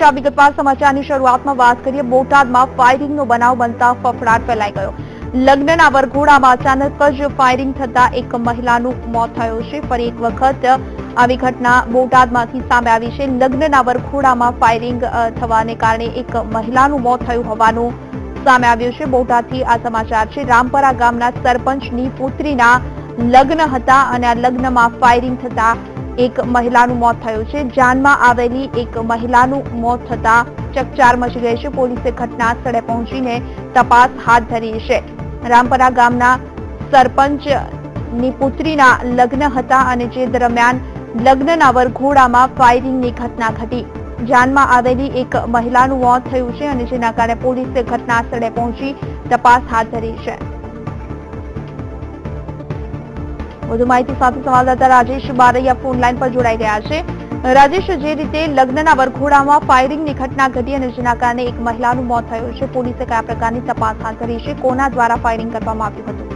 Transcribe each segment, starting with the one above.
રાજેશ, આ વિગતવાર સમાચારની શરૂઆતમાં વાત કરીએ. બોટાદમાં ફાયરિંગનો બનાવ બનતા ફફડાટ ફેલાઈ ગયો. લગ્નના વરઘોડામાં અચાનક જ ફાયરિંગ થતા એક મહિલાનું મોત થયું છે. ફરી એક વખત આવી ઘટના બોટાદમાંથી સામે આવી છે. લગ્નના વરઘોડામાં ફાયરિંગ થવાને કારણે એક મહિલાનું મોત થયું હોવાનું સામે આવ્યું છે. બોટાદથી આ સમાચાર છે. રામપરા ગામના સરપંચની પુત્રીના લગ્ન હતા અને આ લગ્નમાં ફાયરિંગ થતા એક મહિલાનું મોત થયું છે. જાનમાં આવેલી એક મહિલાનું મોત થતા ચકચાર મચી ગઈ છે. પોલીસે ઘટના સ્થળે પહોંચીને તપાસ હાથ ધરી છે. રામપરા ગામના સરપંચની પુત્રીના લગ્ન હતા અને જે દરમિયાન લગ્નના વરઘોડામાં ફાયરિંગની ઘટના ઘટી. જાનમાં આવેલી એક મહિલાનું મોત થયું છે અને જેના કારણે પોલીસે ઘટના સ્થળે પહોંચી તપાસ હાથ ધરી છે. વધુ માહિતી સાથે સંવાદદાતા રાજેશ બારૈયા ફોન લાઈન પર જોડાઈ ગયા છે. રાજેશ, જે રીતે લગ્નના વરઘોડામાં ફાયરિંગની ઘટના ઘટી અને જેના કારણે એક મહિલાનું મોત થયું છે, પોલીસે કયા પ્રકારની તપાસ હાથ ધરી છે? કોના દ્વારા ફાયરિંગ કરવામાં આવ્યું હતું?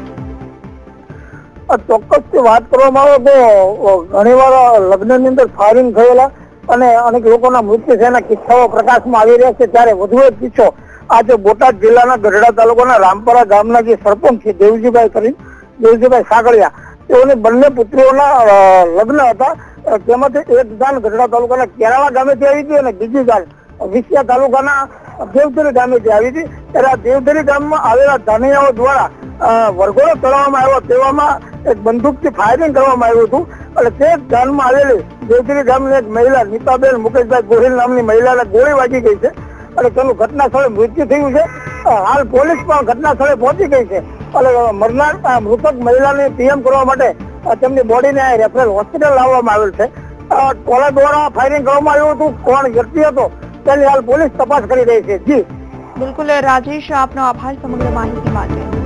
ચોક્કસથી વાત કરવામાં આવે તો ઘણીવાર લગ્નની અંદર ફાયરિંગ થયેલા અને અનેક લોકોના મૃત્યુ થયાના કિસ્સાઓ પ્રકાશમાં આવી રહ્યા છે. ત્યારે વધુ એક કિસ્સો આજે બોટાદ જિલ્લાના ગઢડા તાલુકાના રામપરા ગામના જે સરપંચ છે દેવજીભાઈ સાગળિયા, તેઓની બંને પુત્રીઓના લગ્ન હતા. તેમાંથી એક જાન ગઢડા તાલુકાના કેરાળા ગામેથી આવી હતી અને બીજી જાન વિસિયા તાલુકાના દેવધરી ગામેથી આવી હતી. ત્યારે આ દેવધરી ગામમાં આવેલા ધાનિયાઓ દ્વારા વરઘોડો ચડાવવામાં આવ્યો. તેવામાં એક બંદૂકથી ફાયરિંગ કરવામાં આવ્યું હતું અને તે જાનમાં આવેલી દેવધરી ગામની એક મહિલા નીતાબેન મુકેશભાઈ ગોહિલ નામની મહિલાને ગોળી વાગી ગઈ છે અને તેનું ઘટના સ્થળે મૃત્યુ થયું છે. હાલ પોલીસ પણ ઘટના સ્થળે પહોંચી ગઈ છે અને મરનાર મૃતક મહિલાને પીએમ કરવા માટે તેમની બોડીને રેફરલ હોસ્પિટલ લાવવામાં આવેલ છે. ટોળા દ્વારા ફાયરિંગ કરવામાં આવ્યું હતું. કોણ વ્યક્તિ હતો તેની હાલ પોલીસ તપાસ કરી રહી છે. જી બિલકુલ રાજેશ, આપનો આભાર સમગ્ર માહિતી માટે.